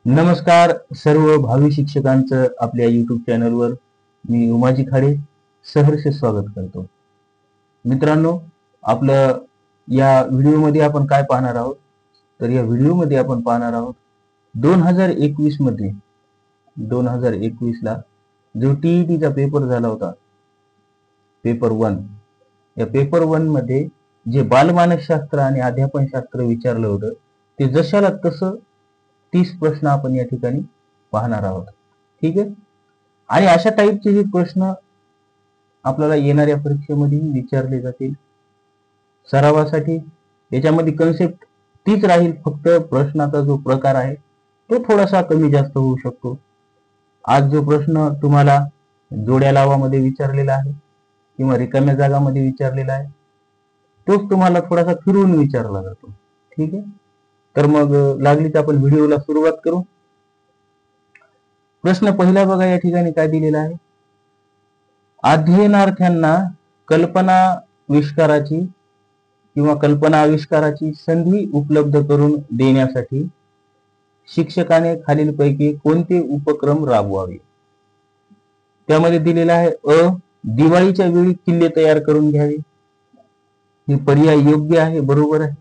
नमस्कार सर्व भावी शिक्षकांचं आपल्या YouTube चॅनलवर मी उमाजी खाडे सहर्ष स्वागत करतो. मित्रांनो, आपलं या व्हिडिओमध्ये आपण काय पाहणार आहोत? तर या व्हिडिओमध्ये आपण पाहणार आहोत 2021 मध्ये 2021 ला जो टीईटीचा पेपर झाला होता, पेपर 1. या पेपर 1 मध्ये जे बालमानसशास्त्र आणि अध्यापनशास्त्र विचारलं होतं ते जशाला तसं 30 प्रश्न आपण या ठिकाणी पाहणार आहोत. ठीक आहे. आणि अशा टाईपचे हे प्रश्न आपल्याला येणाऱ्या परीक्षेमध्ये विचारले जातील. सरावासाठी याच्यामध्ये कन्सेप्ट तीच राहील, फक्त प्रश्नाचा जो प्रकार आहे तो थोडासा कमी जास्त होऊ शकतो. आज जो प्रश्न तुम्हाला जोड्या लावामध्ये विचारलेला आहे किंवा रिकाम्या जागामध्ये विचारलेला आहे तोच तुम्हाला थोडासा फिरवून विचारला जातो. ठीक आहे. तर मग लागलीच आपण व्हिडिओला सुरुवात करू. प्रश्न पहिला बघा, या ठिकाणी काय दिलेला आहे? अध्ययनार्थ्यांना कल्पनाविष्काराची किंवा कल्पना आविष्काराची संधी उपलब्ध करून देण्यासाठी शिक्षकाने खालीलपैकी कोणते उपक्रम राबवावे? त्यामध्ये दिलेला आहे अ. दिवाळीच्या वेळी किल्ले तयार करून घ्यावे. हे पर्याय योग्य आहे, बरोबर आहे.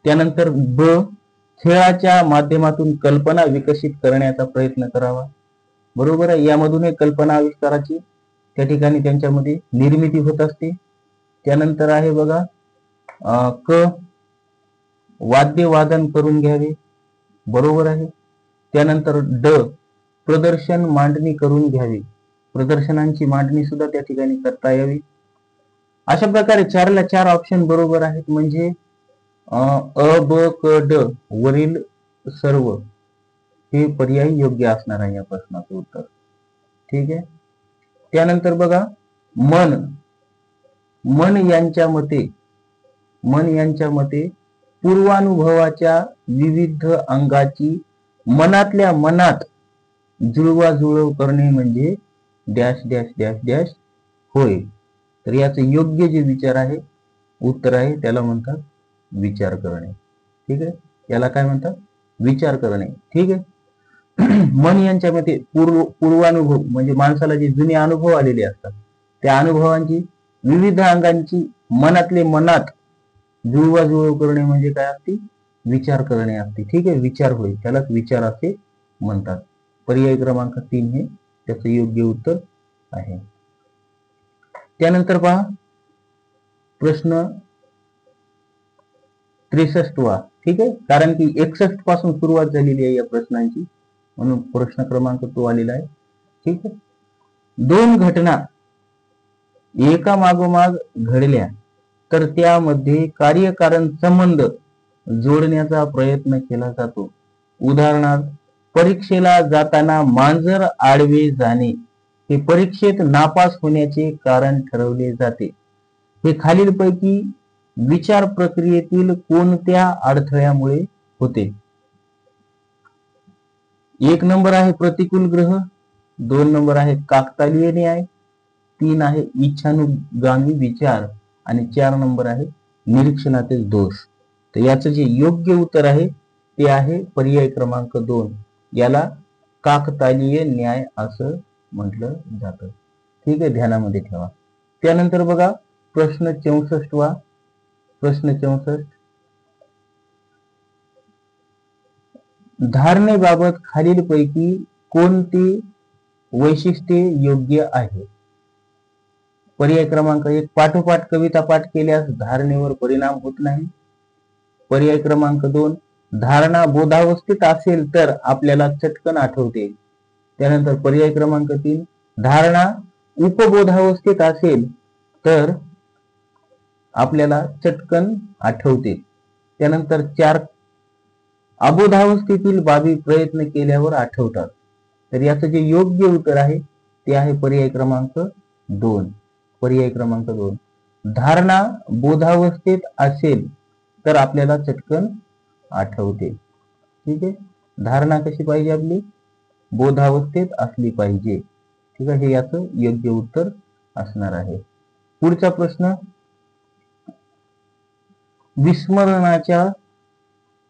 त्यानंतर ब. खेळाच्या माध्यमातून कल्पना विकसित करण्याचा प्रयत्न करावा. बरोबर आहे. यामधून कल्पना आविष्काराची त्या ठिकाणी त्यांच्यामध्ये निर्मिती होत असते. त्यानंतर आहे बघा क. वाद्य वादन करून घ्यावे. बरोबर आहे. त्यानंतर ड. प्रदर्शन मांडणी करून घ्यावी. प्रदर्शनांची मांडणी सुद्धा त्या ठिकाणी करता यावी. अशा प्रकारे 4ला 4 ऑप्शन बरोबर आहेत. म्हणजे अ, ब, क, ड वरील सर्व हे पर्याय योग्य असणार आहे या प्रश्नाचं उत्तर. ठीक आहे. त्यानंतर बघा मन यांच्या मते पूर्वानुभवाच्या विविध अंगाची मनातल्या मनात जुळवाजुळव करणे म्हणजे डॅश डॅश डॅश डॅश होय. तर याचं योग्य जे विचार आहे, उत्तर आहे, त्याला म्हणतात विचार करणे. ठीक आहे. याला काय म्हणतात? विचार करणे. ठीक आहे. मन यांच्या मते पूर्वानुभव म्हणजे माणसाला जे जुने अनुभव आलेले असतात त्या अनुभवांची विविध अंगांची मनातले मनात जुळवाजुळव करणे म्हणजे काय असते? विचार करणे असते. ठीक आहे. विचार होय, त्यालाच विचार असे म्हणतात. पर्याय क्रमांक 3 हे त्याचं योग्य उत्तर आहे. त्यानंतर पहा प्रश्न 63वा. ठीक आहे. कारण की 61 पासून सुरुवात झालेली आहे या प्रश्नांची, म्हणून प्रश्न क्रमांक तो आलेला आहे. ठीक आहे. 2 घटना एका मागोमाग घडल्या तर त्यामध्ये कार्यकारण संबंध जोडण्याचा प्रयत्न केला जातो. उदाहरणार्थ, परीक्षेला जाताना मांजर आडवे जाणे हे परीक्षेत नापास होण्याचे कारण ठरवले जाते. हे खालीलपैकी विचार प्रक्रियेतील कोणत्या अडथळ्यामुळे होते? 1 नंबर आहे प्रतिकूल ग्रह, 2 नंबर आहे काकतालीय न्याय, 3 आहे इच्छानुगामी विचार आणि 4 नंबर आहे निरीक्षणातील दोष. तर याचं जे योग्य उत्तर आहे ते आहे पर्याय क्रमांक 2. याला काकतालीय न्याय असं म्हटलं जातं. ठीक आहे. ध्यानामध्ये ठेवा. त्यानंतर बघा प्रश्न 64वा. प्रश्न 64. धारणेबाबत खालीलपैकी कोणती वैशिष्ट्ये योग्य आहे? पर्याय क्रमांक 1. पाठोपाठ कविता पाठ केल्यास धारणेवर परिणाम होत नाही. पर्याय क्रमांक 2. धारणा बोधावस्थेत असेल तर आपल्याला चटकन आठवते. त्यानंतर पर्याय क्रमांक 3. धारणा उपबोधावस्थेत असेल तर आपल्याला चटकन आठवते. त्यानंतर 4. अबोधावस्थेतील बाबी प्रयत्न केल्यावर आठवतात. तर याचं जे योग्य उत्तर आहे ते आहे पर्याय क्रमांक 2. पर्याय क्रमांक 2. धारणा बोधावस्थेत असेल तर आपल्याला चटकन आठवते. ठीक आहे. धारणा कशी पाहिजे? आपली बोधावस्थेत असली पाहिजे. ठीक आहे. हे याचं योग्य उत्तर असणार आहे. पुढचा प्रश्न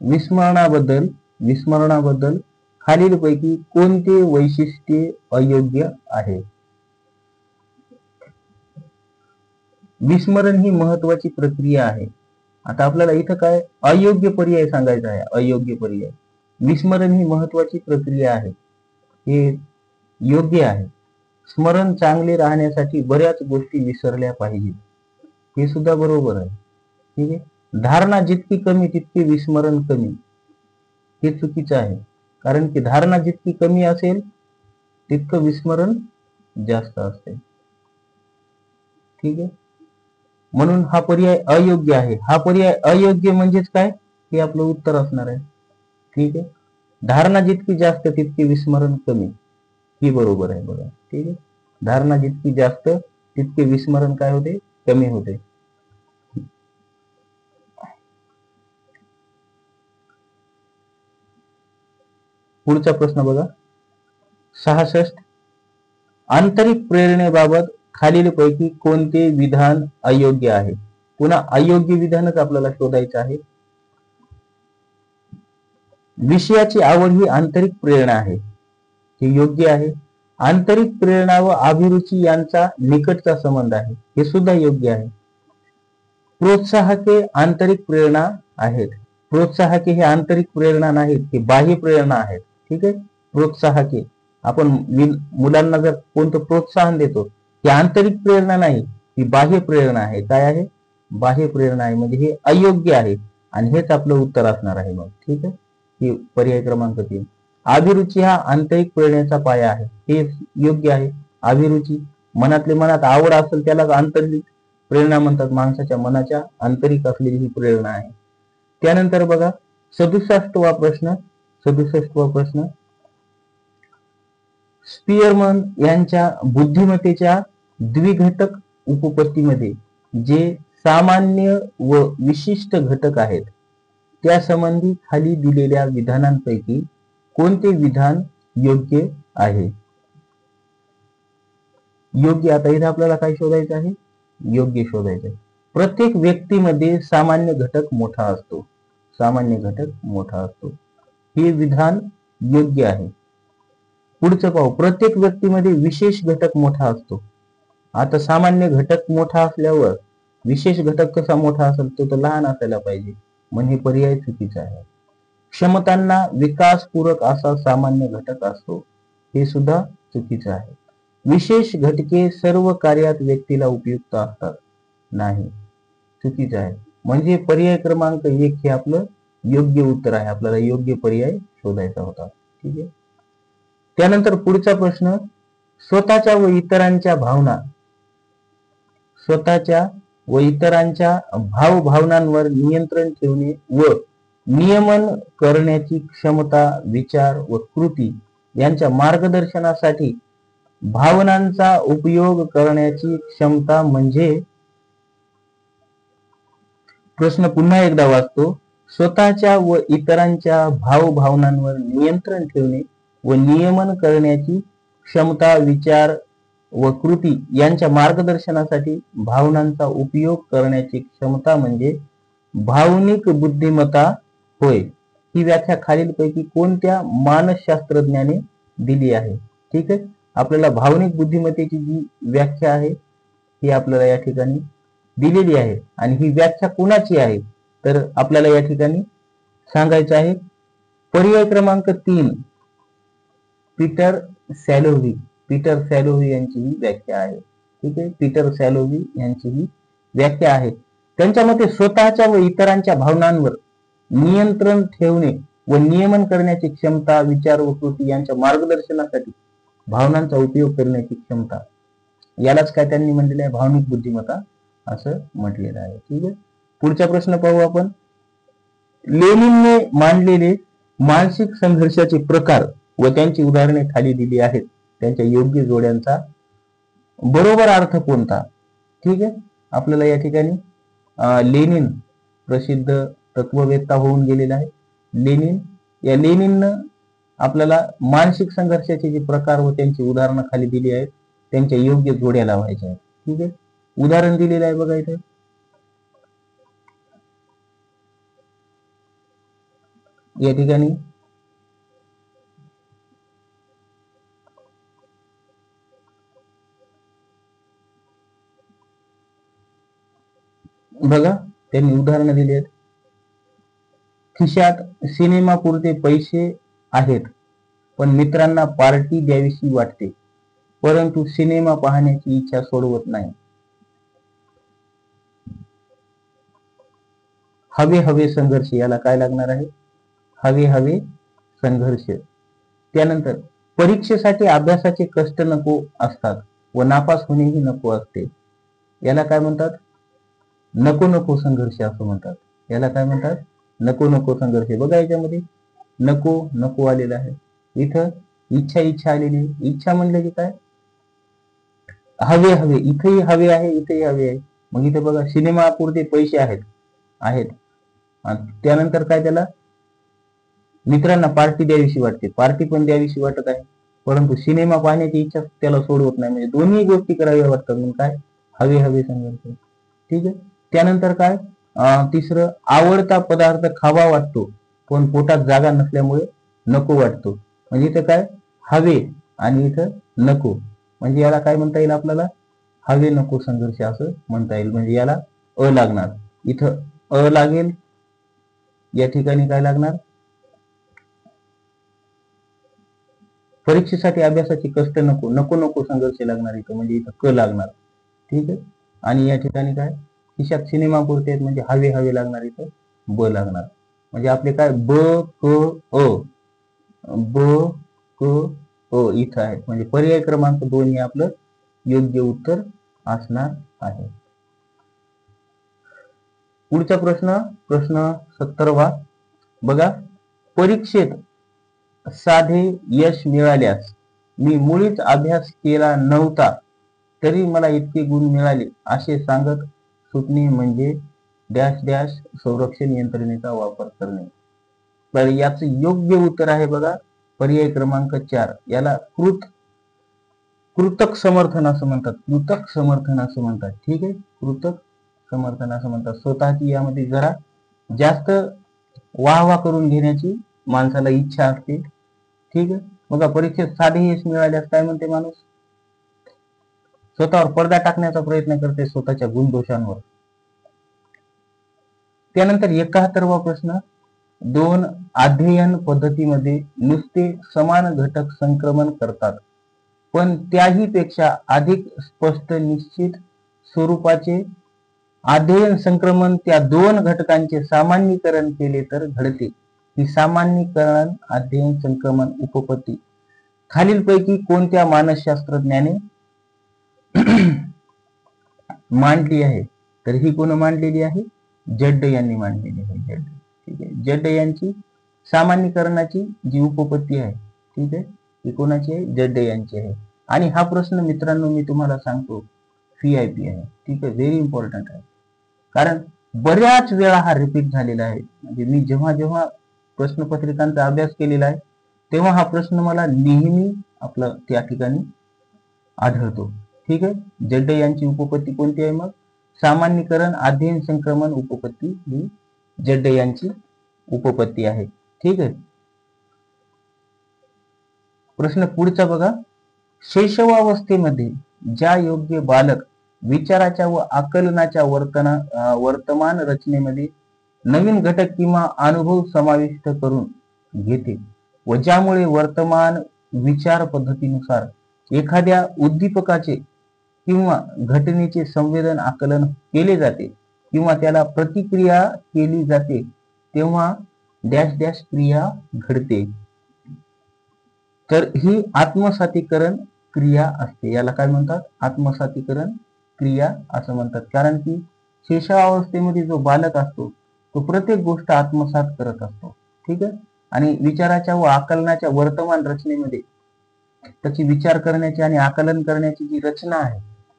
विस्मरणाबद्दल विस्मरणाबद्दल खालीलपैकी कोणते वैशिष्ट्ये अयोग्य आहे? विस्मरण ही महत्वाची प्रक्रिया आहे. आता आपल्याला इथं काय अयोग्य पर्याय सांगायचा आहे. अयोग्य पर्याय. विस्मरण ही महत्वाची प्रक्रिया आहे, हे योग्य आहे. स्मरण चांगले राहण्यासाठी बऱ्याच गोष्टी विसरल्या पाहिजेत, हे सुद्धा बरोबर आहे. ठीक आहे. धारणा जितकी कमी तितके विस्मरण कमी, हे चुकीचं आहे. कारण की धारणा जितकी कमी असेल तितकं विस्मरण जास्त असते. ठीक आहे. म्हणून हा पर्याय अयोग्य आहे. हा पर्याय अयोग्य म्हणजेच काय, हे आपलं उत्तर असणार आहे. ठीक आहे. धारणा जितकी जास्त तितके विस्मरण कमी, ही बरोबर आहे बघा. ठीक आहे. धारणा जितकी जास्त तितके विस्मरण काय होते, कमी होते. पुढचा प्रश्न बघा 66. आंतरिक प्रेरणेबाबत खालीलपैकी कोणते विधान अयोग्य आहे? पुन्हा अयोग्य विधानच आपल्याला शोधायचं आहे. विषयाची आवड ही आंतरिक प्रेरणा आहे, हे योग्य आहे. आंतरिक प्रेरणा व अभिरुची यांचा निकटचा संबंध आहे, हे सुद्धा योग्य आहे. प्रोत्साहके आंतरिक प्रेरणा आहेत. प्रोत्साहके हे आंतरिक प्रेरणा नाहीत, हे बाह्य प्रेरणा आहेत. ठीक आहे. प्रोत्साहके आपण मुलांना जर कोणतं प्रोत्साहन देतो, ही आंतरिक प्रेरणा नाही, ही बाह्य प्रेरणा आहे. काय आहे? बाह्य प्रेरणा आहे. म्हणजे हे अयोग्य आहे आणि हेच आपलं उत्तर असणार आहे मग. ठीक आहे. ही पर्याय क्रमांक 3. अभिरुची हा आंतरिक प्रेरणेचा पाया आहे, हे योग्य आहे. अभिरुची मनातल्या मनात आवड असेल त्याला आंतरिक प्रेरणा म्हणतात. माणसाच्या मनाच्या आंतरिक असलेली ही प्रेरणा आहे. त्यानंतर बघा 67वा प्रश्न. 67वा प्रश्न स्पियरमन यांच्या बुद्धिमत्तेच्या द्विघटक उपपत्तीमध्ये जे सामान्य व विशिष्ट घटक आहेत त्या संबंधी खाली दिलेल्या विधानांपैकी कोणते विधान योग्य आहे? योग्य. आता इथे आपल्याला काय शोधायचं आहे? योग्य शोधायचं आहे. प्रत्येक व्यक्तीमध्ये सामान्य घटक मोठा असतो. सामान्य घटक मोठा असतो, हे विधान योग्य आहे. पुढचं पाहू. प्रत्येक व्यक्तीमध्ये विशेष घटक मोठा असतो. आता सामान्य घटक मोठा असल्यावर विशेष घटक कसा मोठा असेल, तो तर लहान असायला पाहिजे, म्हणजे पर्याय चुकीचा आहे. क्षमतांना विकासपूरक असा सामान्य घटक असतो, हे सुद्धा चुकीचं आहे. विशेष घटके सर्व कार्यात व्यक्तीला उपयुक्त असतात, नाही, चुकीचं आहे. म्हणजे पर्याय क्रमांक 1 हे आपलं योग्य उत्तर आहे. आपल्याला योग्य पर्याय शोधायचा होता. ठीक आहे. त्यानंतर पुढचा प्रश्न स्वतःच्या व इतरांच्या भावना, स्वतःच्या व इतरांच्या भावभावनांवर नियंत्रण ठेवणे व नियमन करण्याची क्षमता, विचार व कृती यांच्या मार्गदर्शनासाठी भावनांचा उपयोग करण्याची क्षमता म्हणजे? प्रश्न पुन्हा एकदा वाचतो. स्वतःच्या व इतरांच्या भावभावनांवर नियंत्रण ठेवणे व नियमन करण्याची क्षमता, विचार व कृती यांच्या मार्गदर्शनासाठी भावनांचा उपयोग करण्याची क्षमता म्हणजे भावनिक बुद्धिमत्ता होय. ही व्याख्या खालीलपैकी कोणत्या मानसशास्त्रज्ञाने दिली आहे? ठीक आहे. आपल्याला भावनिक बुद्धिमत्तेची जी व्याख्या आहे ही आपल्याला या ठिकाणी दिलेली आहे आणि ही व्याख्या कोणाची आहे तर आपल्याला या ठिकाणी सांगायचं आहे. पर्याय क्रमांक 3 पीटर सॅलोव्ही. पीटर सॅलोव्ही यांची ही व्याख्या आहे. ठीक आहे. पीटर सॅलोव्ही यांची ही व्याख्या आहे. त्यांच्या मते स्वतःच्या व इतरांच्या भावनांवर नियंत्रण ठेवणे व नियमन करण्याची क्षमता, विचार व कृती यांच्या मार्गदर्शनासाठी भावनांचा उपयोग करण्याची क्षमता, यालाच काय त्यांनी म्हटलेलं आहे? भावनिक बुद्धिमत्ता असं म्हटलेलं आहे. ठीक आहे. पुढचा प्रश्न पाहू आपण. लेनिनने मांडलेले मानसिक संघर्षाचे प्रकार व त्यांची उदाहरणे खाली दिली आहेत. त्यांच्या योग्य जोड्यांचा बरोबर अर्थ कोणता? ठीक आहे. आपल्याला या ठिकाणी लेनिन प्रसिद्ध तत्ववेत्ता होऊन गेलेला आहे. या लेनिननं आपल्याला मानसिक संघर्षाचे जे प्रकार व त्यांची उदाहरणं खाली दिली आहेत त्यांच्या योग्य जोड्या लावायच्या आहेत. ठीक आहे. उदाहरण दिलेलं आहे बघा इथे. या ठिकाणी बघा त्यांनी उदाहरणं दिली आहेत. खिशात सिनेमापुरते पैसे आहेत, पण मित्रांना पार्टी द्यावीशी वाटते, परंतु सिनेमा पाहण्याची इच्छा सोडवत नाही. हवे हवे संघर्ष, याला काय लागणार आहे? हवे हवे संघर्ष. त्यानंतर परीक्षेसाठी अभ्यासाचे कष्ट नको असतात व नापास होणेही नको असते, याला काय म्हणतात? नको नको संघर्ष असं म्हणतात. याला काय म्हणतात? नको नको संघर्ष. बघा याच्यामध्ये नको नको आलेला आहे, इथं इच्छा इच्छा आलेली आहे. इच्छा म्हणलं की काय? हवे हवे, इथेही हवे आहे, इथेही हवे आहे. मग इथे बघा सिनेमापुरते पैसे आहेत आहेत आणि त्यानंतर काय, त्याला मित्रांना पार्टी द्यावीशी वाटते, पार्टी पण द्यावीशी वाटत आहे, परंतु सिनेमा पाहण्याची इच्छा त्याला सोडवत नाही. म्हणजे दोन्ही गोष्टी कराव्या वाटतात. मग काय? हवे हवे संघर्ष. ठीक आहे. त्यानंतर काय, तिसरं, आवडता पदार्थ खावा वाटतो पण पोटात जागा नसल्यामुळे नको वाटतो. म्हणजे इथं काय? हवे आणि इथं नको. म्हणजे याला काय म्हणता येईल आपल्याला? हवे नको संघर्ष असं म्हणता येईल. म्हणजे याला अ लागणार, इथं अ लागेल, या ठिकाणी काय लागणार? परीक्षेसाठी अभ्यासाचे कष्ट नको, नको नको संघर्ष लागणार इथं, म्हणजे इथं क लागणार. ठीक आहे. आणि या ठिकाणी काय? खिशात सिनेमा पुरते आहेत, म्हणजे हवे हवे लागणार, इथं ब लागणार. म्हणजे आपले काय? ब क अ, ब क अ इथं आहे. म्हणजे पर्याय क्रमांक 2 हे आपलं योग्य उत्तर असणार आहे. पुढचा प्रश्न, प्रश्न 17वा. बघा, परीक्षेत साधे यश मिळाल्यास मी मुळीच अभ्यास केला नव्हता तरी मला इतके गुण मिळाले असे सांगत सुटणे म्हणजे डॅश डॅश संरक्षण यंत्रणेचा वापर करणे. तर याचं योग्य उत्तर आहे बघा पर्याय क्रमांक 4. याला कृतक समर्थन असं म्हणतात. कृतक समर्थन असं म्हणतात. ठीक आहे. कृतक समर्थन असं म्हणतात. स्वतःची यामध्ये जरा जास्त वाहवा करून घेण्याची माणसाला इच्छा असते. ठीक आहे. बघा, परीक्षेत साधे यश मिळाल्यास काय म्हणते माणूस? स्वतःवर पडदा टाकण्याचा प्रयत्न करते, स्वतःच्या गुणदोषांवर. त्यानंतर 71वा प्रश्न, 2 अध्ययन पद्धतीमध्ये नुसते समान घटक संक्रमण करतात, पण त्याही पेक्षा अधिक स्पष्ट निश्चित स्वरूपाचे अध्ययन संक्रमण त्या 2 घटकांचे सामान्यीकरण केले तर घडते. ही सामान्यीकरण अध्ययन संक्रमण उपपत्ती खालीलपैकी कोणत्या मानसशास्त्रज्ञाने मांडली आहे? तर ही कोण मांडलेली आहे? जड्ड यांनी मांडलेली आहे. जड्ड. ठीक आहे. जड्ड यांची सामान्यीकरणाची जी उपपत्ती आहे, ठीक आहे, ही कोणाची आहे? जड्ड यांची आहे. आणि हा प्रश्न मित्रांनो मी तुम्हाला सांगतो VIP आहे. ठीक आहे. व्हेरी इम्पॉर्टंट आहे. कारण बऱ्याच वेळा हा रिपीट झालेला आहे. म्हणजे मी जेव्हा जेव्हा प्रश्नपत्रिकांचा अभ्यास केलेला आहे तेव्हा हा प्रश्न मला नेहमी आपलं त्या ठिकाणी आढळतो. ठीक आहे. जड्ड यांची उपपत्ती कोणती आहे मग? सामान्यीकरण अध्ययन संक्रमण उपपत्ती ही जड्ड यांची उपपत्ती आहे. ठीक आहे. प्रश्न पुढचा बघा, शैशवावस्थेमध्ये ज्या योग्य बालक विचाराच्या व आकलनाच्या वर्तमान रचनेमध्ये नवीन घटक किंवा अनुभव समाविष्ट करून घेते व ज्यामुळे वर्तमान विचार पद्धतीनुसार एखाद्या उद्दीपकाचे किंवा घटनेचे संवेदन आकलन केले जाते किंवा त्याला प्रतिक्रिया केली जाते तेव्हा डॅश डॅश क्रिया घडते. तर ही आत्मसातीकरण क्रिया असते. याला काय म्हणतात? आत्मसातीकरण क्रिया असं म्हणतात. कारण की शैशवावस्थेमध्ये जो बालक असतो तो प्रत्येक गोष्ट आत्मसात करत असतो. ठीक आहे. आणि विचाराच्या व आकलनाच्या वर्तमान रचनेमध्ये त्याची विचार करण्याची आणि आकलन करण्याची जी रचना आहे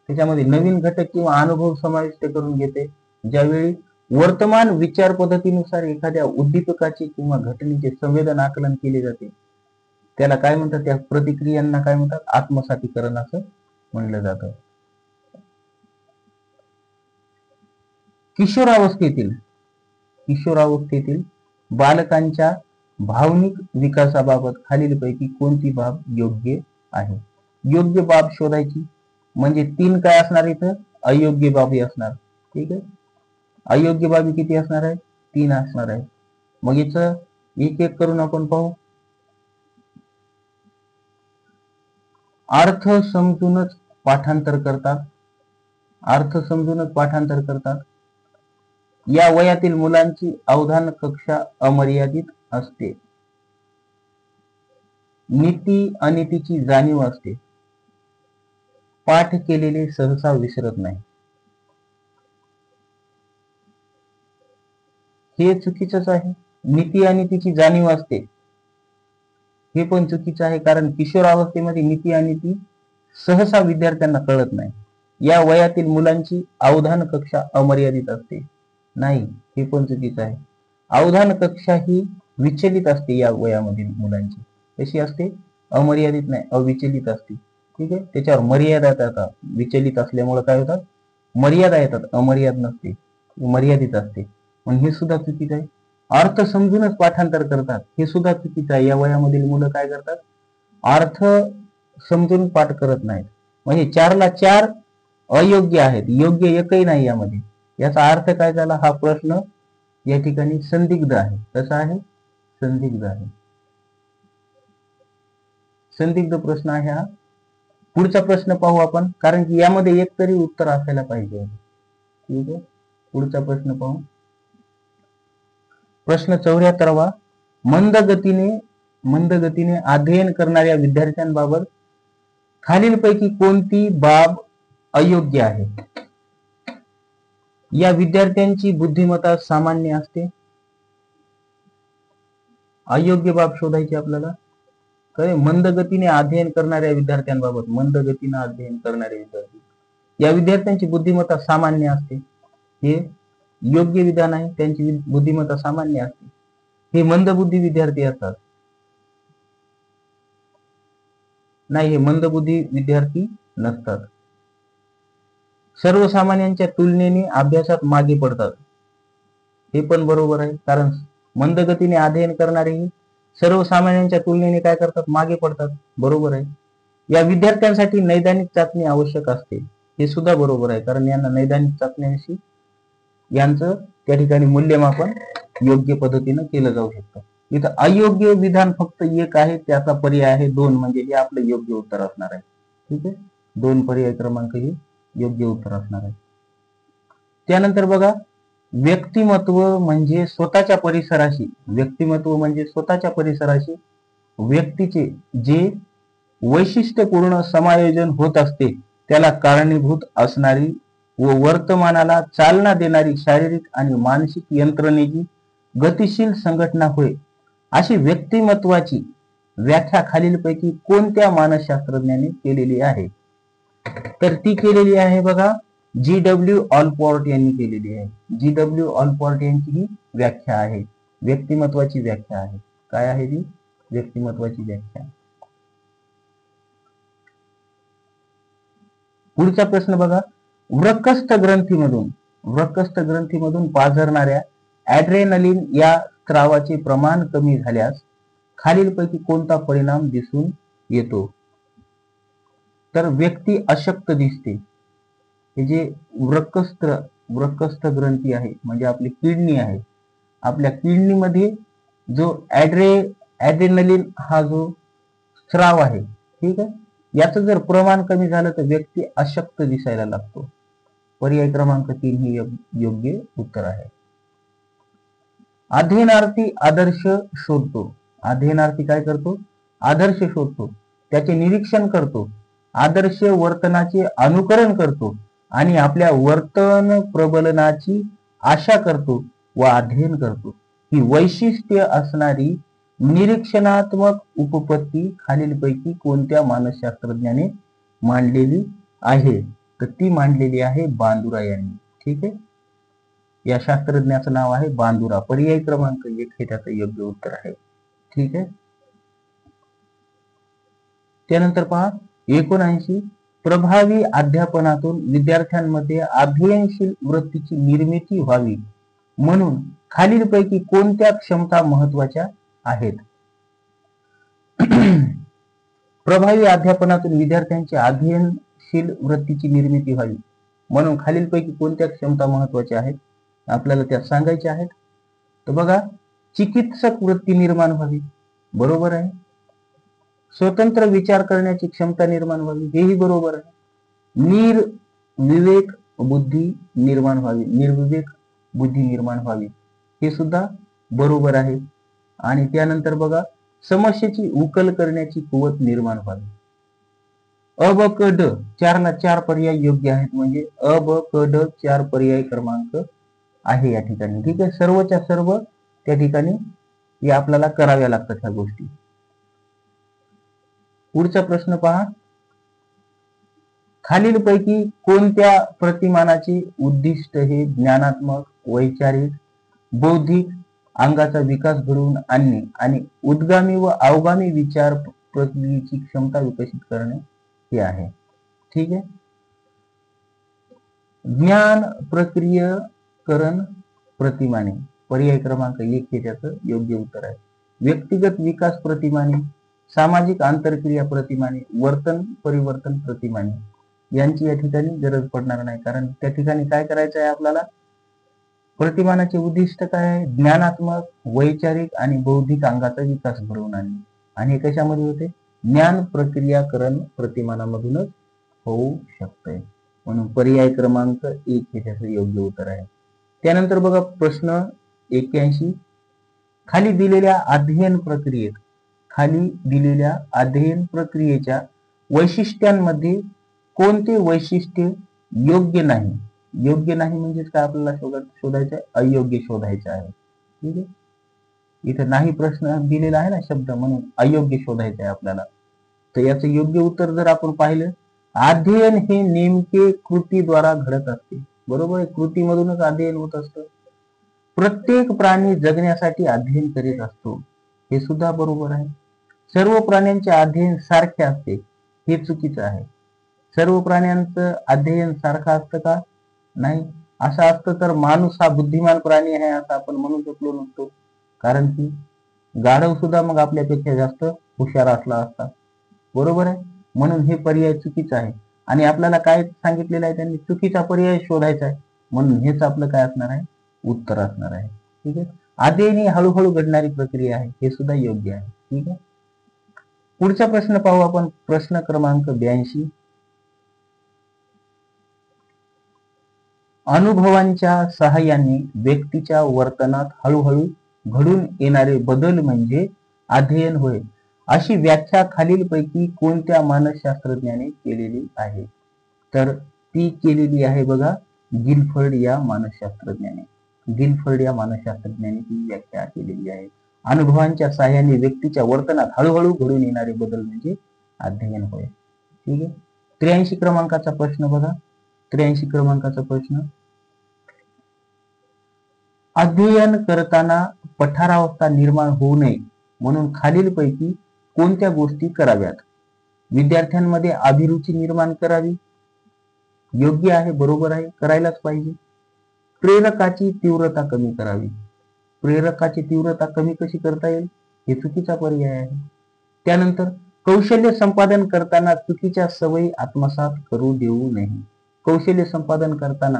त्याच्यामध्ये नवीन घटक किंवा अनुभव समाविष्ट करून घेते. ज्यावेळी वर्तमान विचार पद्धतीनुसार एखाद्या उद्दीपकाचे किंवा घटनेचे संवेदन आकलन केले जाते त्याला काय म्हणतात? त्या प्रतिक्रियांना काय म्हणतात? आत्मसातीकरण असं म्हणलं जातं. किशोरावस्थेतील बालकांच्या भावनिक विकासाबाबत खालीलपैकी कोणती बाब योग्य आहे? योग्य बाब शोधायची म्हणजे 3 काय असणार इथं? अयोग्य बाबी असणार. ठीक आहे. अयोग्य बाबी किती असणार आहे? 3 असणार आहे. मग याचं एक एक करून आपण पाहू. अर्थ समजूनच पाठांतर करतात. अर्थ समजूनच पाठांतर करतात. या वयातील मुलांची अवधान कक्षा अमर्यादित असते. नीती अनितीची जाणीव असते. पाठ केलेले सहसा विसरत नाही. हे चुकीचंच आहे. नीती अनितीची जाणीव असते हे पण चुकीचं आहे, कारण किशोरावस्थेमध्ये नीती अनिती सहसा विद्यार्थ्यांना कळत नाही. या वयातील मुलांची अवधान कक्षा अमर्यादित असते. नाही, हे पण चुकीचं आहे. अवधान कक्षा ही विचलित असते. या वयामधील मुलांची कशी असते? अमर्यादित नाही, अविचलित असते. ठीक आहे, त्याच्यावर मर्यादा येतात. विचलित असल्यामुळे काय होतात? मर्यादा येतात, अमर्याद नसते, मर्यादित असते. पण हे सुद्धा चुकीचं आहे. अर्थ समजूनच पाठांतर करतात हे सुद्धा चुकीचं आहे. या वयामधील मुलं काय करतात? अर्थ समजून पाठ करत नाहीत. म्हणजे 4ला 4 अयोग्य आहेत, योग्य एकही नाही यामध्ये. याचा अर्थ काय झाला? हा प्रश्न या ठिकाणी संदिग्ध आहे. कसा आहे? संदिग्ध आहे. संदिग्ध प्रश्न आहे हा. पुढचा प्रश्न पाहू आपण, कारण की यामध्ये एक तरी उत्तर असायला पाहिजे. ठीक आहे, पुढचा प्रश्न पाहू. प्रश्न 74वा. मंद गतीने अध्ययन करणाऱ्या विद्यार्थ्यांबाबत खालीलपैकी कोणती बाब अयोग्य आहे? या विद्यार्थ्यांची बुद्धिमत्ता सामान्य असते. अयोग्य बाब शोधायची आपल्याला. मंद गतीने अध्ययन करणाऱ्या विद्यार्थ्यांबाबत, मंद गतीने अध्ययन करणारे विद्यार्थी, या विद्यार्थ्यांची बुद्धिमत्ता सामान्य असते. हे योग्य विधान आहे. त्यांची बुद्धिमत्ता सामान्य असते. हे मंदबुद्धी विद्यार्थी असतात. नाही, हे मंदबुद्धी विद्यार्थी नसतात. सर्वसामान्यांच्या तुलनेने अभ्यासात मागे पडतात. हे पण बरोबर आहे, कारण मंदगतीने अध्ययन करणारे सर्वसामान्यांच्या तुलनेने काय करतात? मागे पडतात. बरोबर आहे. या विद्यार्थ्यांसाठी नैदानिक चाचणी आवश्यक असते. हे सुद्धा बरोबर आहे, कारण यांना नैदानिक चाचण्यांशी यांचं त्या ठिकाणी मूल्यमापन योग्य पद्धतीनं केलं जाऊ शकतं. इथं अयोग्य विधान फक्त एक आहे, त्याचा पर्याय आहे 2, म्हणजे हे आपलं योग्य उत्तर असणार आहे. ठीक आहे, 2 पर्याय क्रमांक हे योग्य उत्तर असणार आहे. त्यानंतर बघा, व्यक्तिमत्व म्हणजे स्वतःच्या परिसराशी, व्यक्तिमत्व म्हणजे स्वतःच्या परिसराशी व्यक्तीचे जे वैशिष्ट्यपूर्ण समायोजन होत असते त्याला कारणीभूत असणारी व वर्तमानाला चालना देणारी शारीरिक आणि मानसिक यंत्रणेची गतिशील संघटना होय. अशी व्यक्तिमत्वाची व्याख्या खालीलपैकी कोणत्या मानसशास्त्रज्ञाने केलेली आहे? तर ती केलेली आहे बघा, G.W. ऑलपॉर्ट यांनी केलेली आहे. G.W. ऑलपॉर्ट यांची ही व्याख्या आहे, व्यक्तिमत्वाची व्याख्या आहे. काय आहे ती? व्यक्तिमत्वाची व्याख्या. पुढचा प्रश्न बघा, वृक्कस्थ ग्रंथीमधून पाझरणाऱ्या ॲड्रेनलिन या स्रावाचे प्रमाण कमी झाल्यास खालीलपैकी कोणता परिणाम दिसून येतो? तर व्यक्ती अशक्त दिसते. हे जे वृक्कस्थ ग्रंथी आहे, म्हणजे आपली किडनी आहे, आपल्या किडनीमध्ये जो ॲड्रेनलिन हा जो स्राव आहे, ठीक आहे, याचं जर प्रमाण कमी झालं तर व्यक्ती अशक्त दिसायला लागतो. पर्याय क्रमांक 3 ही योग्य उत्तर आहे. अध्ययनार्थी आदर्श शोधतो. अध्ययनार्थी काय करतो? आदर्श शोधतो, त्याचे निरीक्षण करतो, आदर्श वर्तनाचे अनुकरण करतो आणि आपल्या वर्तन प्रबलनाची आशा करतो व अध्ययन करतो. ही वैशिष्ट्य असणारी निरीक्षणात्मक उपपत्ती खालीलपैकी कोणत्या मानसशास्त्रज्ञाने मांडलेली आहे? तर ती मांडलेली आहे बांदुरा यांनी. ठीक आहे, या शास्त्रज्ञाचं नाव आहे बांदुरा. पर्याय क्रमांक 1 हे त्याचं योग्य उत्तर आहे. ठीक आहे. त्यानंतर पहा, 79. प्रभावी अध्यापनातून विद्यार्थ्यांमध्ये अध्ययनशील वृत्तीची निर्मिती व्हावी म्हणून खालीलपैकी कोणत्या क्षमता महत्वाच्या आहेत? प्रभावी अध्यापनातून विद्यार्थ्यांची अध्ययनशील वृत्तीची निर्मिती व्हावी म्हणून खालीलपैकी कोणत्या क्षमता महत्वाच्या आहेत? आपल्याला त्यात सांगायचे आहेत. तर बघा, चिकित्सक वृत्ती निर्माण व्हावी, बरोबर आहे. स्वतंत्र विचार करण्याची क्षमता निर्माण व्हावी, हेही बरोबर आहे. निर्विवेक बुद्धी निर्माण व्हावी, निर्विवेक बुद्धी निर्माण व्हावी, हे सुद्धा बरोबर आहे. आणि त्यानंतर बघा, समस्येची उकल करण्याची कुवत निर्माण व्हावी. अ ब क ड 4ला 4 पर्याय योग्य आहेत, म्हणजे अ ब क ड 4 पर्याय क्रमांक आहे या ठिकाणी. ठीक आहे, सर्वच्या सर्व त्या ठिकाणी या आपल्याला कराव्या लागतात ह्या गोष्टी. पुढचा प्रश्न पहा, खालीलपैकी कोणत्या प्रतिमानाचे उद्दिष्ट हे ज्ञानात्मक, वैचारिक, बौद्धिक अंगाचा विकास घडवून आणणे आणि उद्गामी व अवगामी विचार प्रक्रियेची क्षमता विकसित करणे हे आहे. ठीक आहे, ज्ञान प्रक्रियकरण प्रतिमाने पर्याय क्रमांक 1 हे त्याचं योग्य उत्तर आहे. व्यक्तिगत विकास प्रतिमाने, सामाजिक आंतरक्रिया प्रतिमाने, वर्तन परिवर्तन प्रतिमाने यांची या ठिकाणी गरज पडणार नाही, कारण त्या ठिकाणी काय करायचं आहे आपल्याला, प्रतिमानाचे उद्दिष्ट काय आहे, ज्ञानात्मक, वैचारिक आणि बौद्धिक अंगाचा विकास घडवून आणणे. आणि हे कशामध्ये होते, ज्ञान प्रक्रियाकरण प्रतिमानामधूनच होऊ शकते. म्हणून पर्याय क्रमांक 1 हे त्याचं योग्य उत्तर आहे. त्यानंतर बघा प्रश्न 81, खाली दिलेल्या अध्ययन प्रक्रियेच्या वैशिष्ट्यांमध्ये कोणते वैशिष्ट्य योग्य नाही. योग्य नाही म्हणजे काय आपल्याला शोधायचं आहे, अयोग्य शोधायचं आहे. ठीक आहे, इथं नाही प्रश्न दिलेला आहे ना शब्द, म्हणून अयोग्य शोधायचं आहे आपल्याला. तर याचं योग्य उत्तर जर आपण पाहिलं, अध्ययन हे नेमके कृतीद्वारा घडत असते, बरोबर आहे, कृतीमधूनच अध्ययन होत असतं. प्रत्येक प्राणी जगण्यासाठी अध्ययन करीत असतो, हे सुद्धा बरोबर आहे. सर्व प्राण्यांचे अध्ययन सारखे असते, हे चुकीचं आहे. सर्व प्राण्यांचं अध्ययन सारखं असतं का, नाही. असं असतं तर माणूस हा बुद्धिमान प्राणी आहे असं आपण म्हणू शकलो नसतो, कारण की गाढव सुद्धा मग आपल्यापेक्षा जास्त हुशार असला असता, बरोबर आहे. म्हणून हे पर्याय चुकीचा आहे. आणि आपल्याला काय सांगितलेलं आहे, त्यांनी चुकीचा पर्याय शोधायचा आहे, म्हणून हेच आपलं काय असणार आहे, उत्तर असणार आहे. ठीक आहे, अध्ययन ही हळूहळू घडणारी प्रक्रिया आहे, हे सुद्धा योग्य आहे. ठीक आहे, पुढचा प्रश्न पाहू आपण, प्रश्न क्रमांक 82, अनुभवांच्या सहाय्याने व्यक्तीच्या वर्तनात हळूहळू घडून येणारे बदल म्हणजे अध्ययन होय, अशी व्याख्या खालीलपैकी कोणत्या मानसशास्त्रज्ञाने केलेली आहे. तर ती केलेली आहे बघा, गिलफर्ड या मानसशास्त्रज्ञाने. गिलफर्ड या मानसशास्त्रज्ञाने ही व्याख्या केलेली आहे. अनुभवांच्या सहाय्याने व्यक्तीच्या वर्तनात हळूहळू घडून येणारे बदल म्हणजे अध्ययन होय. ठीक आहे, 83 क्रमांकाचा प्रश्न बघा, 83 क्रमांकाचा प्रश्न, अध्ययन करताना पठारावस्था निर्माण होऊ नये म्हणून खालीलपैकी कोणत्या गोष्टी कराव्यात. विद्यार्थ्यांमध्ये अभिरुची निर्माण करावी, योग्य आहे, बरोबर आहे, करायलाच पाहिजे. प्रेरकाची तीव्रता कमी करावी, प्रेरकाची तीव्रता कमी कशी करता येईल, हे चुकीचा पर्याय आहे. त्यानंतर कौशल्य संपादन करताना चुकीच्या सवयी आत्मसात करू देऊ नये. कौशल्य संपादन करताना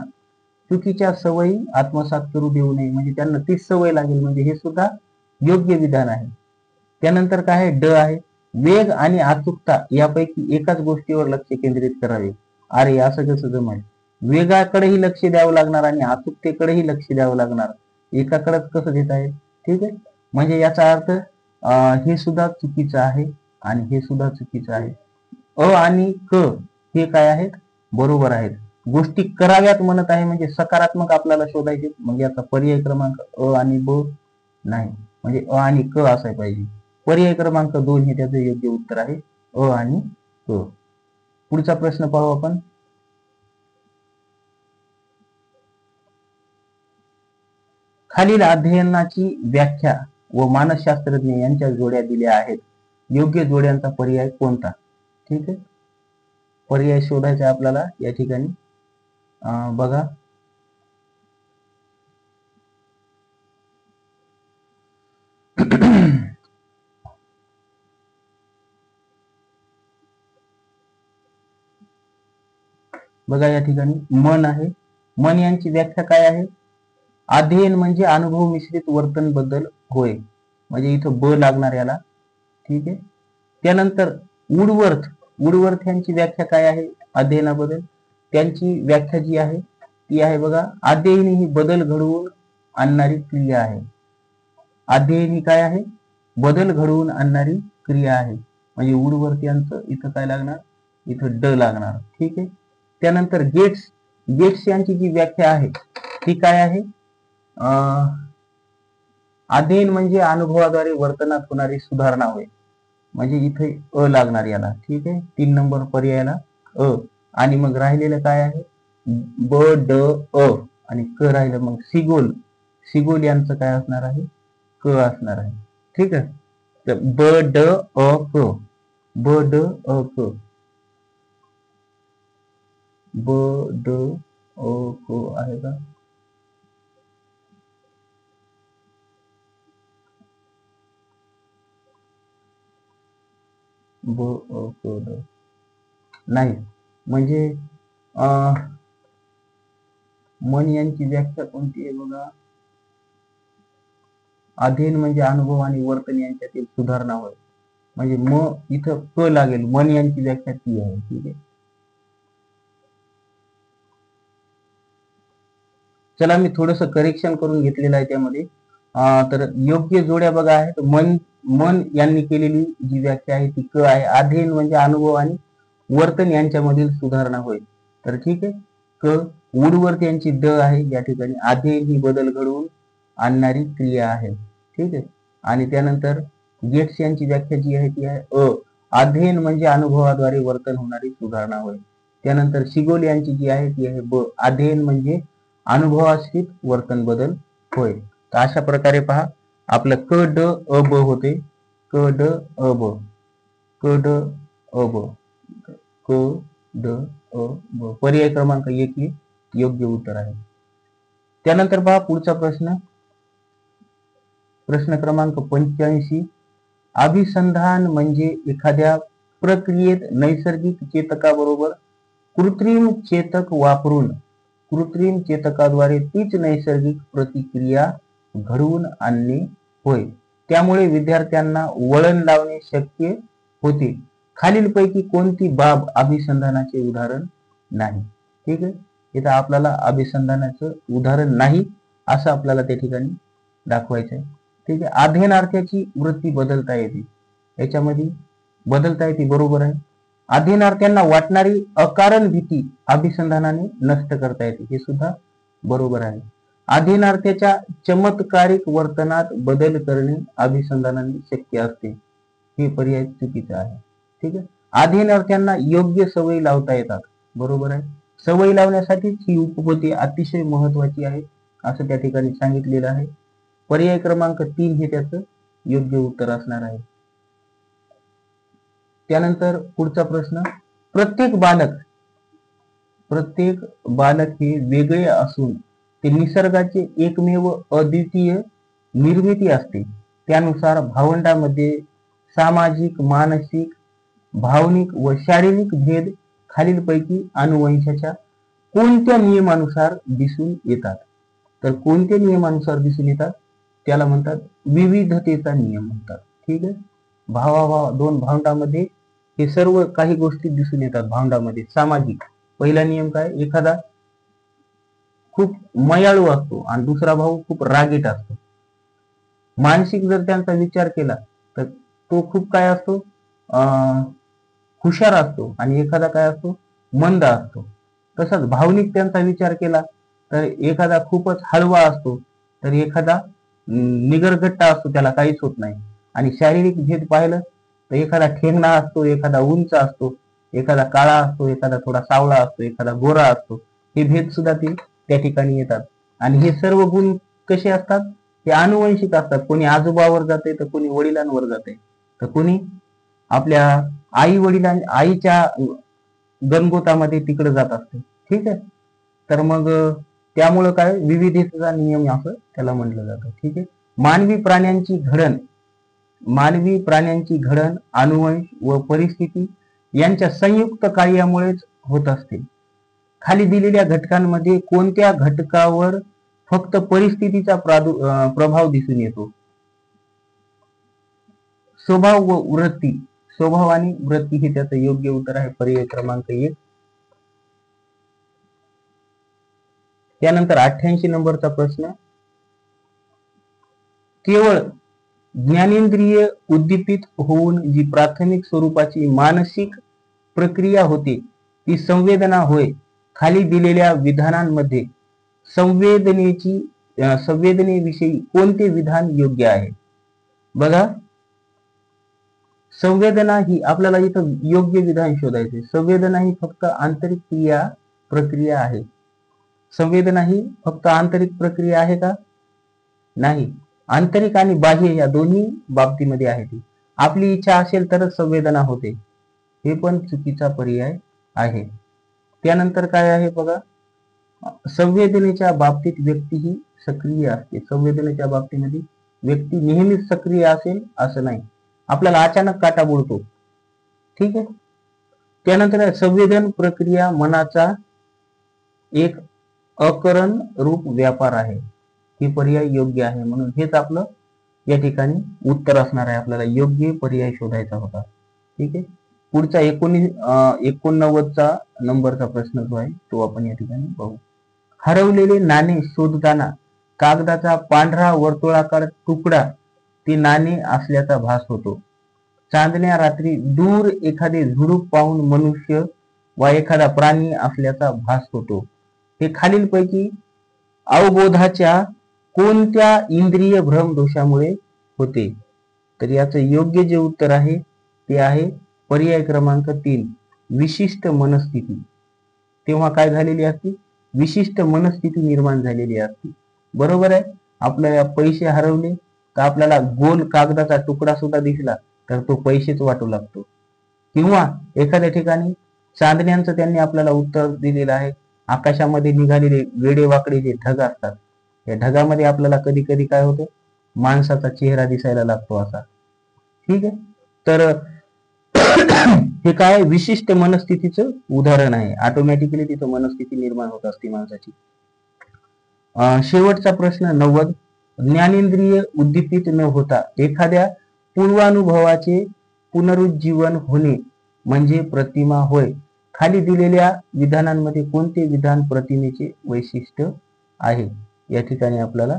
चुकीच्या सवयी आत्मसात करू देऊ नये, म्हणजे त्यांना तीच सवय लागेल, म्हणजे हे सुद्धा योग्य विधान आहे. त्यानंतर काय आहे, ड आहे, वेग आणि अचूकता यापैकी एकाच गोष्टीवर लक्ष केंद्रित करावे. अरे असं कसं जमेल, वेगाकडेही लक्ष द्यावं लागणार आणि अचूकतेकडेही लक्ष द्यावं लागणार, एकाकडेच कसं देता येईल. ठीक आहे, म्हणजे याचा अर्थ हे सुद्धा चुकीचं आहे आणि हे सुद्धा चुकीचं आहे. अ आणि क हे काय आहेत, बरोबर आहेत. गोष्टी कराव्यात म्हणत आहे म्हणजे सकारात्मक आपल्याला शोधायचे, मग याचा पर्याय क्रमांक अ आणि ब नाही, म्हणजे अ आणि क असायला पाहिजे. पर्याय क्रमांक 2 हे त्याचं योग्य उत्तर आहे, अ आणि क. पुढचा प्रश्न पाहू आपण, खालील अध्ययनाची व्याख्या व मानसशास्त्रज्ञ यांच्या जोड्या दिल्या आहेत, योग्य जोड्यांचा पर्याय कोणता. ठीक आहे, पर्याय शोधायचा आपल्याला या ठिकाणी. बघा, बघा या ठिकाणी मन आहे, मन यांची व्याख्या काय आहे, अध्ययन म्हणजे अनुभव मिश्रित वर्तन बदल होय, म्हणजे इथं ब लागणार याला. ठीक आहे. त्यानंतर वुडवर्थ यांची व्याख्या काय आहे अध्ययनाबद्दल? त्यांची व्याख्या जी आहे ती आहे बघा, अध्ययन ही बदल घडवून आणणारी क्रिया आहे. अध्ययन ही काय आहे? बदल घडवून आणणारी क्रिया आहे. म्हणजे वुडवर्थ यांचं इथं काय लागणार? इथं ड लागणार. ठीक आहे. त्यानंतर गेट्स यांची जी व्याख्या आहे ती काय आहे? अध्ययन म्हणजे अनुभवाद्वारे वर्तनात होणारी सुधारणा होय, म्हणजे इथे अ लागणार याला. ठीक आहे. 3 नंबर पर्यायाला अ. आणि मग राहिलेलं काय आहे? ब ड अ आणि क राहिलं. मग सिगोल यांचं काय असणार आहे? क असणार आहे. ठीक आहे. तर ब ड अ क, ब ड अ क, ब ड अ क आहे का? ब अ क ड नाही. म्हणजे मन यांची व्याख्या कोणती आहे बघा? अध्ययन म्हणजे अनुभव आणि वर्तन यांच्यातील सुधारणा होय, म्हणजे म इथं क लागेल. मन यांची व्याख्या ती आहे. ठीक आहे. चला मी थोडस करेक्शन करून घेतलेलं आहे त्यामध्ये. तर योग्य जोड्या बघा आहे. मन यांनी केलेली जी व्याख्या आहे ती क आहे. अध्ययन म्हणजे अनुभव आणि वर्तन यांच्यामधील सुधारणा होय, तर ठीक आहे क. वुडवर्थ यांची ड आहे या ठिकाणी. अध्ययन ही बदल घडवून आणणारी क्रिया आहे. ठीक आहे. आणि त्यानंतर गेट्स यांची व्याख्या जी आहे ती आहे अ. अध्ययन म्हणजे अनुभवाद्वारे वर्तन होणारी सुधारणा होय. त्यानंतर सिगोल यांची जी आहे ती आहे ब. अध्ययन म्हणजे अनुभवाश्रित वर्तन बदल होय. तर अशा प्रकारे पहा आपलं क ड अ ब होते. क ड अ ब, क ड अ ब, क ड अ ब. पर्याय क्रमांक 1 हे योग्य उत्तर आहे. त्यानंतर पहा पुढचा प्रश्न क्रमांक 85. अभिसंधान म्हणजे एखाद्या प्रक्रियेत नैसर्गिक चेतकाबरोबर कृत्रिम चेतक वापरून कृत्रिम चेतकाद्वारे तीच नैसर्गिक प्रतिक्रिया घडवून आणणे होय. त्यामुळे विद्यार्थ्यांना वळण लावणे शक्य होते. खालीलपैकी कोणती बाब अभिसंधानाचे उदाहरण नाही? ठीक आहे. इथं आपल्याला अभिसंधानाचं उदाहरण नाही असं आपल्याला त्या ठिकाणी दाखवायचं आहे. ठीक आहे. अध्ययनार्थ्याची वृत्ती बदलता येते, याच्यामध्ये बदलता येते, बरोबर आहे. अध्ययनार्थ्यांना वाटणारी अकारण भीती अभिसंधानाने नष्ट करता येते, हे सुद्धा बरोबर आहे. अध्ययनार्थ्याच्या चमत्कारिक वर्तनात बदल करणे अभिसंधानाने शक्य असते, हे पर्याय चुकीचा आहे. ठीक आहे. अध्ययनार्थ्यांना योग्य सवयी लावता येतात, बरोबर आहे. सवयी लावण्यासाठीच ही उपपत्ती अतिशय महत्वाची आहे असं त्या ठिकाणी सांगितलेलं आहे. पर्याय क्रमांक 3 हे त्याचं योग्य उत्तर असणार आहे. त्यानंतर पुढचा प्रश्न, प्रत्येक बालक हे वेगळे असून ते निसर्गाचे एकमेव अद्वितीय निर्मिती असते. त्यानुसार भावंडांमध्ये सामाजिक, मानसिक, भावनिक व शारीरिक भेद खालीलपैकी अनुवंशाच्या कोणत्या नियमानुसार दिसून येतात? तर कोणत्या नियमानुसार दिसून येतात? त्याला म्हणतात विविधतेचा नियम म्हणतात. ठीक आहे. दोन भावंडांमध्ये हे सर्व काही गोष्टी दिसून येतात. भावंडांमध्ये सामाजिक, पहिला नियम काय? एखादा खूप मयाळू असतो आणि दुसरा भाऊ खूप रागीट असतो. मानसिक जर त्यांचा विचार केला तर तो खूप काय असतो? हुशार असतो आणि एखादा काय असतो? मंद असतो. तसंच भावनिक त्यांचा विचार केला तर एखादा खूपच हळवा असतो तर एखादा निगरगट्टा असतो, त्याला काहीच होत नाही. आणि शारीरिक भेद पाहिलं तर एखादा ठेंगणा असतो, एखादा उंच असतो, एखादा काळा असतो, एखादा थोडा सावळा असतो, एखादा गोरा असतो. हे भेद सुद्धा ते त्या ठिकाणी येतात. आणि हे सर्व गुण कसे असतात? हे अनुवंशिक असतात. कोणी आजोबावर जाते तर कोणी वडिलांवर जाते, तर कोणी आपल्या आईच्या गणगोतामध्ये तिकडे जात असते. ठीक आहे. तर मग त्यामुळं काय विविधतेचा नियम असं त्याला म्हटलं जातं. ठीक आहे. मानवी प्राण्यांची घडण अनुवंश व परिस्थिती यांच्या संयुक्त कार्यामुळेच होत असते. खाली दिलेल्या घटकांमध्ये कोणत्या घटकावर फक्त परिस्थितीचा प्रभाव दिसून येतो. स्वभाव व वृत्ती, स्वभाव आणि वृत्ती हे त्याचं योग्य उत्तर आहे, पर्याय क्रमांक 1. त्यानंतर 88 नंबरचा प्रश्न, केवळ ज्ञानेंद्रिय उद्दीपित होऊन जी प्राथमिक स्वरूपाची मानसिक प्रक्रिया होते ती संवेदना होय. खाली दिलेल्या विधानांमध्ये संवेदनेविषयी कोणते विधान योग्य आहे? बघा, संवेदना ही आपल्याला इथं योग्य विधान शोधायचे. संवेदना ही फक्त आंतरिक प्रक्रिया आहे. संवेदना ही फक्त आंतरिक प्रक्रिया आहे का? नाही. आंतरिक आणि बाह्य या दोन्ही बाबतीमध्ये आहे ती. आपली इच्छा असेल तरच संवेदना होते, हे पण चुकीचा पर्याय आहे. त्यानंतर काय आहे बघा, संवेदनेच्या बाबतीत व्यक्ती ही सक्रिय असते. संवेदनेच्या बाबतीमध्ये व्यक्ती नेहमीच सक्रिय असेल असं नाही. आपल्याला अचानक काटा बोलतो, ठीक आहे. त्यानंतर संवेदन प्रक्रिया मनाचा एक अकरण रूप व्यापार आहे. हे पर्याय योग्य आहे, म्हणून हेच आपलं या ठिकाणी उत्तर असणार आहे. आपल्याला योग्य पर्याय शोधायचा होता, ठीक आहे. पुढचा 89चा नंबरचा प्रश्न जो आहे तो आपण या ठिकाणी पाहू. हरवलेले नाणे शोधताना कागदाचा पांढरा वर्तुळाकार तुकडा ते नाणे असल्याचा भास होतो. चांदण्या रात्री दूर एखादे झुडूप पाहून मनुष्य वा एखादा प्राणी असल्याचा भास होतो. हे खालीलपैकी अवबोधाच्या कोणत्या इंद्रिय भ्रम दोषामुळे होते? तर याचं योग्य जे उत्तर आहे ते आहे पर्याय क्रमांक 3, विशिष्ट मनस्थिती. तेव्हा काय झालेली असते? विशिष्ट मनस्थिती निर्माण झालेली असते. बरोबर आहे. आपल्याला पैसे हरवले तर आपल्याला गोल कागदाचा तुकडा सुद्धा दिसला तर तो पैसेच वाटू लागतो. किंवा एखाद्या ठिकाणी चांदण्यांचं त्यांनी आपल्याला उत्तर दिलेलं आहे. आकाशामध्ये निघालेले वेडेवाकडे जे ढग असतात, या ढगामध्ये आपल्याला कधी कधी काय होतं, माणसाचा चेहरा दिसायला लागतो असा, ठीक आहे. तर हे काय विशिष्ट मनस्थितीचं उदाहरण आहे. ऑटोमॅटिकली तिथं मनस्थिती निर्माण होत असते माणसाची. शेवटचा प्रश्न 90, ज्ञानेंद्रिय उद्दीपित न होता एखाद्या पूर्वानुभवाचे पुनरुज्जीवन होणे म्हणजे प्रतिमा होय. खाली दिलेल्या विधानांमध्ये कोणते विधान प्रतिमेचे वैशिष्ट्य आहे? या ठिकाणी आपल्याला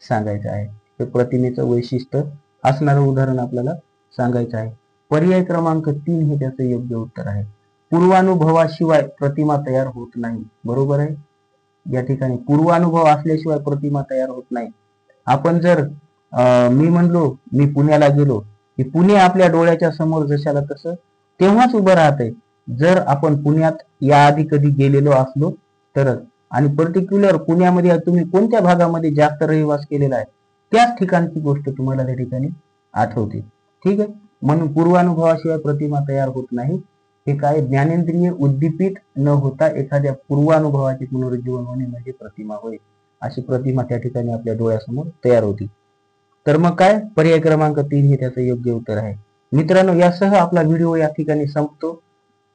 सांगायचं आहे. हे प्रतिमेचं वैशिष्ट्य असणारं उदाहरण आपल्याला सांगायचं आहे. पर्याय क्रमांक 3 हे त्याचं योग्य उत्तर आहे. पूर्वानुभवाशिवाय प्रतिमा तयार होत नाही. बरोबर आहे. या ठिकाणी पूर्वानुभव असल्याशिवाय प्रतिमा तयार होत नाही. आपण जर मी म्हणलो मी पुण्याला गेलो, की पुणे आपल्या डोळ्याच्या समोर जशाला तसं तेव्हाच उभं राहतंय. जर आपण पुण्यात याआधी कधी गेलेलो असलो तरच. आणि पर्टिक्युलर पुण्यामध्ये तुम्ही कोणत्या भागामध्ये जास्त रहिवास केलेला आहे त्याच ठिकाणची गोष्ट तुम्हाला त्या ठिकाणी आठवते, ठीक आहे. म्हणून पूर्वानुभवाशिवाय प्रतिमा तयार होत नाही. हे काय, ज्ञानेंद्रिय उद्दीपित न होता एखाद्या पूर्वानुभवाचे पुनरुज्जीवन होणे म्हणजे प्रतिमा होय. अशी प्रतिमा त्या ठिकाणी आपल्या डोळ्यासमोर तयार होती. तर मग काय, पर्याय क्रमांक 3 हे त्याचं योग्य उत्तर आहे. मित्रांनो, यासह आपला व्हिडिओ या ठिकाणी संपतो.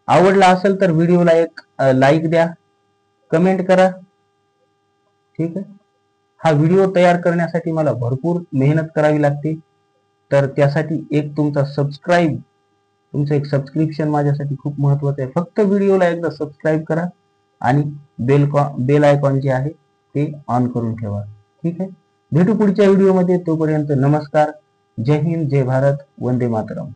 आवडला असेल तर व्हिडिओला एक लाईक द्या, कमेंट करा, ठीक आहे. हा व्हिडिओ तयार करण्यासाठी मला भरपूर मेहनत करावी लागते. तर त्यासाठी एक तुमचं एक सबस्क्रिप्शन माझ्यासाठी खूप महत्वाचं आहे. फक्त व्हिडिओला एकदा सबस्क्राईब करा आणि बेल आयकॉन जे आहे ते ऑन करून ठेवा, ठीक आहे. भेटू पुढच्या व्हिडिओमध्ये. तोपर्यंत नमस्कार, जय हिंद, जय भारत, वंदे मातरम.